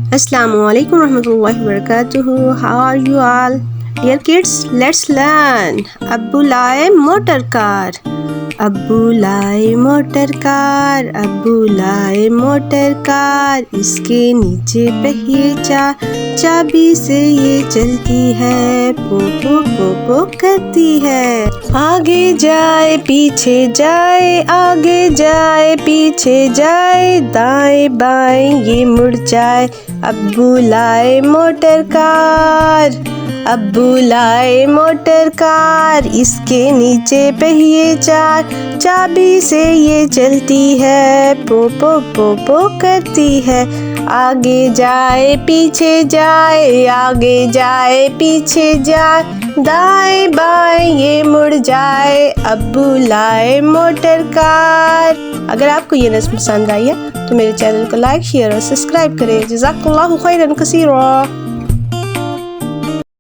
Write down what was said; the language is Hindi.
Assalamualaikum warahmatullahi wabarakatuh. How are you all? Dear kids, let's learn. अब्बू लाए मोटर कार, अब्बू लाए मोटर कार, अब्बू लाए मोटर कार। इसके नीचे पहिए चार, चाबी से ये चलती है, पो पो पो पो करती है। आगे जाए पीछे जाए, आगे जाए पीछे जाए, दाएं बाएं ये मुड़ जाए। अब्बू लाए मोटर कार, अब्बू लाए मोटर कार। इसके नीचे पहिए चार, चाबी से ये चलती है, पो पो पो पो करती है। आगे जाए पीछे जाए, आगे जाए पीछे जाए, दाएं बाएं ये मुड़ जाए। अब्बू लाए मोटर कार। अगर आपको ये नज़्म पसंद आई है तो मेरे चैनल को लाइक, शेयर और सब्सक्राइब करें। जज़ाकल्लाहु खैरन कसीरा।